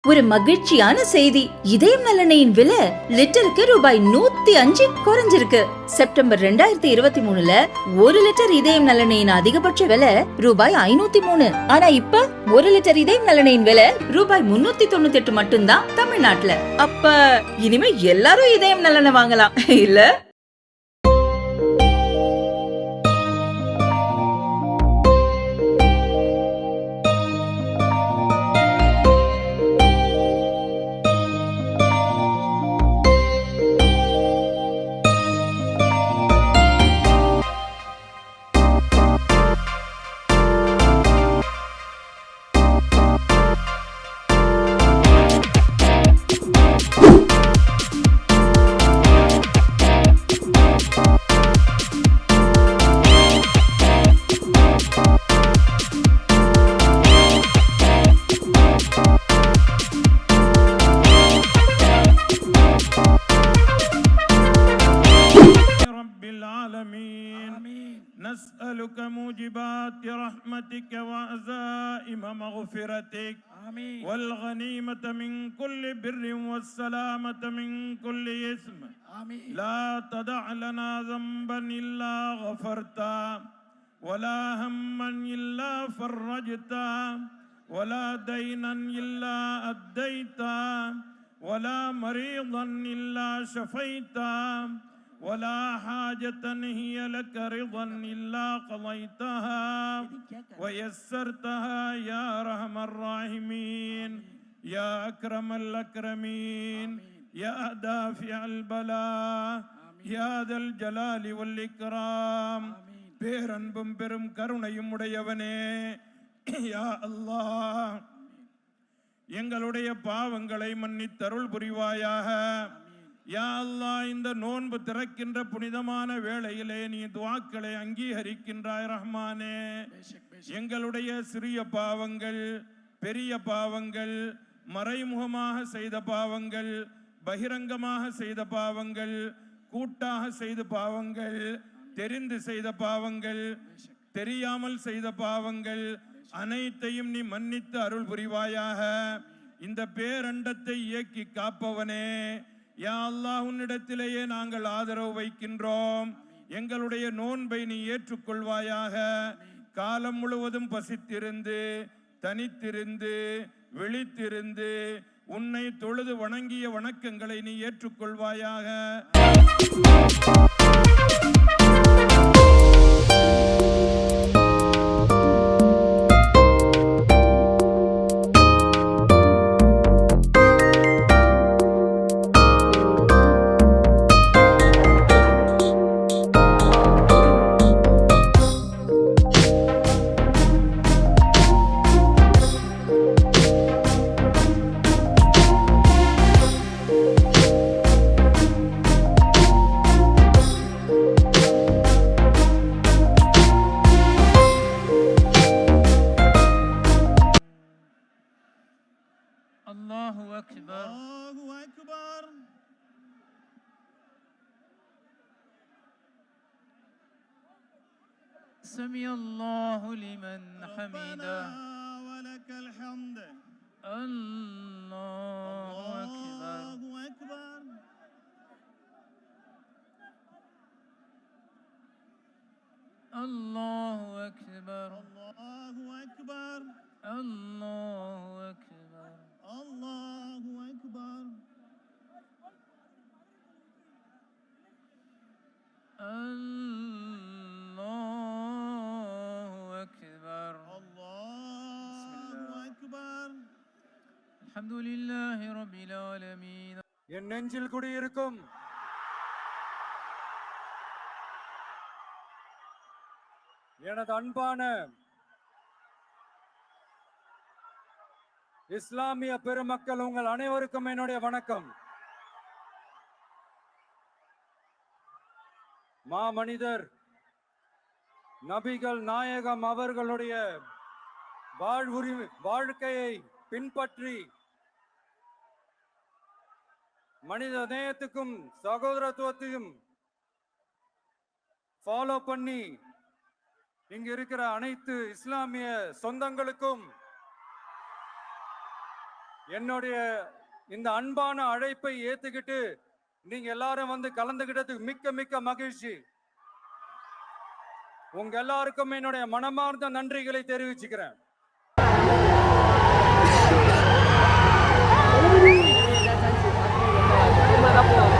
ஒரு மகிழ்ச்சியான செய்தி. இதயம் நல்லெண்ணெயின் விலை லிட்டருக்கு ரூபாய் 105 குறைஞ்சிருக்கு. செப்டம்பர் 2023ல 1 லிட்டர் இதயம் நல்லெண்ணெயின் அதிகபட்ச விலை ரூபாய் 503. ஆனா இப்ப 1 லிட்டர் இதயம் நல்லெண்ணெயின் விலை ரூபாய் 398 மட்டும்தான் தமிழ்நாட்டுல. அப்ப இனிமே எல்லாரும் இதயம் நல்லெண்ணெய் வாங்கலாம் இல்ல? نسألك موجبات رحمتك وعزائم مغفرتك والغنيمة من كل بر والسلامة من كل اسم. لا تدع لنا ذنبا إلا غفرتا ولا هما إلا فرجتا ولا دينا إلا أديتا ولا مريضا إلا شفيتا ولا حاجة هي لك رضا إلا قضيتها ويسرتها يا أرحم الراحمين يا أكرم الأكرمين يا دافع البلاء يا ذا الجلال والإكرام. பேரன்பும் பெரும் கருணையும் உடையவனே, யா அல்லாஹ், எங்களுடைய பாவங்களை மன்னித்தருள் புரிவாயாக. யா அல்லாஹ், இந்த நோன்பு திறக்கின்ற புனிதமான வேளையிலே நீ துஆக்களை அங்கீகரிக்கின்றாய் ரஹ்மானே. எங்களுடைய சிறிய பாவங்கள், பெரிய பாவங்கள், மறைமுகமாக செய்த பாவங்கள், பகிரங்கமாக செய்த பாவங்கள், கூட்டாக செய்த பாவங்கள், தெரிந்து செய்த பாவங்கள், தெரியாமல் செய்த பாவங்கள் அனைத்தையும் நீ மன்னித்து அருள் புரிவாயாக. இந்த பேரண்டத்தை இயக்கி காப்பவனே, யா அல்லாஹ், உன்னிடத்திலேயே நாங்கள் ஆதரவு வைக்கின்றோம். எங்களுடைய நோன்பை நீ ஏற்றுக்கொள்வாயாக. காலம் முழுவதும் பசித்திருந்து, தனித்திருந்து, விழித்திருந்து உன்னை தொழுது வணங்கிய வணக்கங்களை நீ ஏற்றுக்கொள்வாயாக. Allahu Akbar. Allahu Akbar. Sami Allahu liman hamida. Rabbana wa lakal hamd. Allahu Akbar. Allahu Akbar. Allahu Akbar. Allahu Akbar. Allahu Akbar. Allahu Akbar. Allahu Akbar. Allahu Akbar. Alhamdulillahi Rabbil Alamin. என் நெஞ்சில் குடியிருக்கும் எனது அன்பான இஸ்லாமிய பெருமக்கள், உங்கள் அனைவருக்கும் என்னுடைய வணக்கம். மாமனிதர் நபிகள் நாயகம் அவர்களுடைய வாழ்க்கையை பின்பற்றி மனித நேயத்துக்கும் சகோதரத்துவத்தையும் ஃபாலோ பண்ணி இங்க இருக்கிற அனைத்து இஸ்லாமிய சொந்தங்களுக்கும் என்னுடைய இந்த அன்பான அழைப்பை ஏத்துக்கிட்டு நீங்க எல்லாரும் வந்து கலந்துகிட்டதுக்கு மிக்க மிக்க மகிழ்ச்சி. உங்க எல்லாருக்கும் என்னுடைய மனமார்ந்த நன்றிகளை தெரிவிச்சுக்கிறேன். Terima kasih.